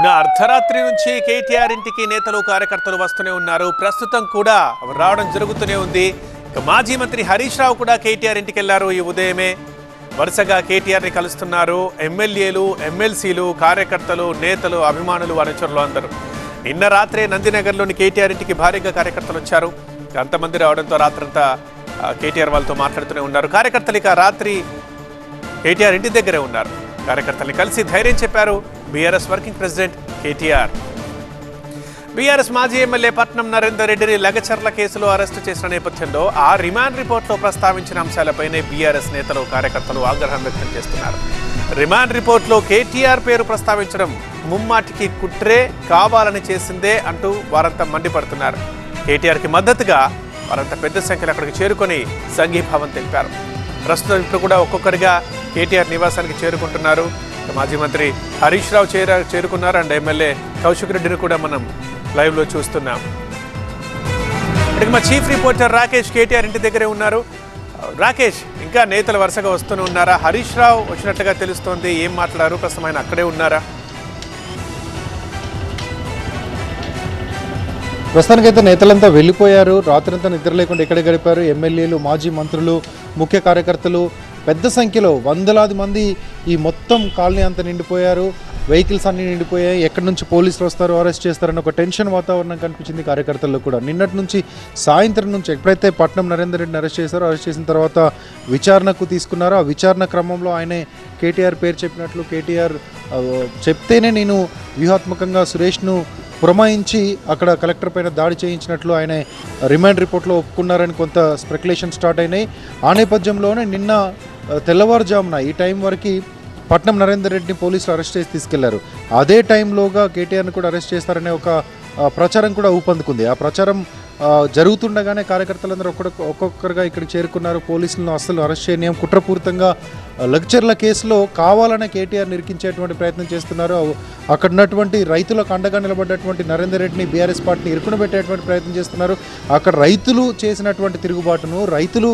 నిన్న అర్ధరాత్రి నుంచి కేటీఆర్ ఇంటికి నేతలు కార్యకర్తలు వస్తూనే ఉన్నారు. ప్రస్తుతం కూడా రావడం జరుగుతూనే ఉంది. మాజీ మంత్రి హరీష్ రావు కూడా కేటీఆర్ ఇంటికి వెళ్లారు. ఈ ఉదయమే వరుసగా కేటీఆర్ ని కలుస్తున్నారు ఎమ్మెల్యేలు, ఎమ్మెల్సీలు, కార్యకర్తలు, నేతలు, అభిమానులు, అనుచరులు అందరూ. నిన్న రాత్రే నందినగర్లోని కేటీఆర్ ఇంటికి భారీగా కార్యకర్తలు వచ్చారు. అంతమంది రావడంతో రాత్రంతా కేటీఆర్ వాళ్ళతో మాట్లాడుతూనే ఉన్నారు. కార్యకర్తలు ఇక రాత్రి కేటీఆర్ ఇంటి దగ్గరే ఉన్నారు. కార్యకర్తల్ని కలిసి ధైర్యం చెప్పారు BRS working president KTR. BRS మాజీ ఎమ్మెల్యే పట్నం నరేందర్ రెడ్డిని లగచర్ల కేసులో అరెస్టు చేసిన నేపథ్యంలో ఆ రిమాండ్ రిపోర్ట్లో ప్రస్తావించిన అంశాలపైనే బీఆర్ఎస్ నేతలు, కార్యకర్తలు ఆగ్రహం వ్యక్తం చేస్తున్నారు. రిమాండ్ రిపోర్ట్లో కేటీఆర్ పేరు ప్రస్తావించడం ముమ్మాటికి కుట్రే, కావాలని చేసిందే అంటూ వారంతా మండిపడుతున్నారు. కేటీఆర్కి మద్దతుగా వారంతా పెద్ద సంఖ్యలో అక్కడికి చేరుకొని సంఘీభావం తెలిపారు. ప్రస్తుతం ఇప్పుడు కూడా ఒక్కొక్కరిగా కేటీఆర్ నివాసానికి చేరుకుంటున్నారు. మాజీ మంత్రి హరీష్ రావు చేరుకున్నారు. అండ్ ఎమ్మెల్యే కౌశిక్ రెడ్డిని కూడా మనం లైవ్లో చూస్తున్నాం. ఇక్కడికి మా చీఫ్ రిపోర్టర్ రాకేష్ కేటీఆర్ ఇంటి దగ్గరే ఉన్నారు. రాకేష్, ఇంకా నేతలు వరుసగా వస్తూనే ఉన్నారా? హరీష్ రావు వచ్చినట్టుగా తెలుస్తోంది. ఏం మాట్లాడారు? ప్రస్తుతం ఆయన అక్కడే ఉన్నారా? ప్రస్తుతానికైతే నేతలంతా వెళ్ళిపోయారు. రాత్రంతా నిద్ర లేకుండా ఎక్కడ గడిపారు. ఎమ్మెల్యేలు, మాజీ మంత్రులు, ముఖ్య కార్యకర్తలు పెద్ద సంఖ్యలో వందలాది మంది ఈ మొత్తం కాలనీ అంతా నిండిపోయారు. వెహికల్స్ అన్నీ నిండిపోయాయి. ఎక్కడి నుంచి పోలీసులు వస్తారు, అరెస్ట్ చేస్తారని ఒక టెన్షన్ వాతావరణం కనిపించింది కార్యకర్తల్లో కూడా. నిన్నటి నుంచి సాయంత్రం నుంచి ఎప్పుడైతే పట్నం నరేందర్ రెడ్డిని అరెస్ట్ చేశారో, అరెస్ట్ చేసిన తర్వాత విచారణకు తీసుకున్నారో, ఆ విచారణ క్రమంలో ఆయనే కేటీఆర్ పేరు చెప్పినట్లు, కేటీఆర్ చెప్తేనే నేను వ్యూహాత్మకంగా సురేష్ను పురమాయించి అక్కడ కలెక్టర్ పైన దాడి చేయించినట్లు ఆయన రిమాండ్ రిపోర్ట్లో ఒప్పుకున్నారని కొంత స్పెక్యులేషన్ స్టార్ట్ అయినాయి. ఆ నేపథ్యంలోనే నిన్న తెల్లవారుజామున ఈ టైం వరకు పట్నం నరేందర్ రెడ్డిని పోలీసులు అరెస్ట్ చేసి తీసుకెళ్లారు. అదే టైంలోగా కేటీఆర్ని కూడా అరెస్ట్ చేస్తారనే ఒక ప్రచారం కూడా ఊపందుకుంది. ఆ ప్రచారం జరుగుతుండగానే కార్యకర్తలందరూ ఒక్కొక్కరుగా ఇక్కడికి చేరుకున్నారు. పోలీసులను అస్సలు అరెస్ట్ చేయనీయం, కుట్రపూరితంగా లగ్చర్ల కేసులో కావాలనే కేటీఆర్ నిరికించేటువంటి ప్రయత్నం చేస్తున్నారు. అక్కడ ఉన్నటువంటి రైతులకు అండగా నిలబడ్డటువంటి నరేందర్ రెడ్డిని, బీఆర్ఎస్ పార్టీని ఇరుకునబెట్టేటువంటి ప్రయత్నం చేస్తున్నారు. అక్కడ రైతులు చేసినటువంటి తిరుగుబాటును, రైతులు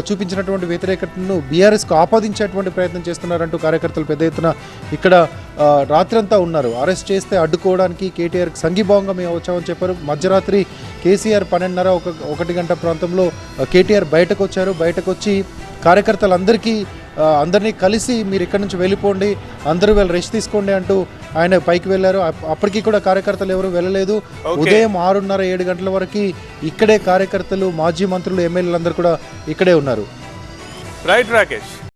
చూపించినటువంటి వ్యతిరేకతను బీఆర్ఎస్కు ఆపాదించేటువంటి ప్రయత్నం చేస్తున్నారంటూ కార్యకర్తలు పెద్ద ఎత్తున ఇక్కడ రాత్రంతా ఉన్నారు. అరెస్ట్ చేస్తే అడ్డుకోవడానికి కేటీఆర్కి సంఘీభావంగా మేము వచ్చామని చెప్పారు. మధ్యరాత్రి కేసీఆర్ 12:30-1 గంట ప్రాంతంలో కేటీఆర్ బయటకు వచ్చారు. బయటకు వచ్చి అందరినీ కలిసి మీరు ఇక్కడి నుంచి వెళ్ళిపోండి, అందరూ వెళ్ళి రెస్ట్ తీసుకోండి అంటూ ఆయన పైకి వెళ్ళారు. అప్పటికి కూడా కార్యకర్తలు ఎవరు వెళ్ళలేదు. ఉదయం 6:30-7 గంటల వరకు ఇక్కడే కార్యకర్తలు, మాజీ మంత్రులు, ఎమ్మెల్యేలు అందరూ కూడా ఇక్కడే ఉన్నారు. రైట్ రాకేష్.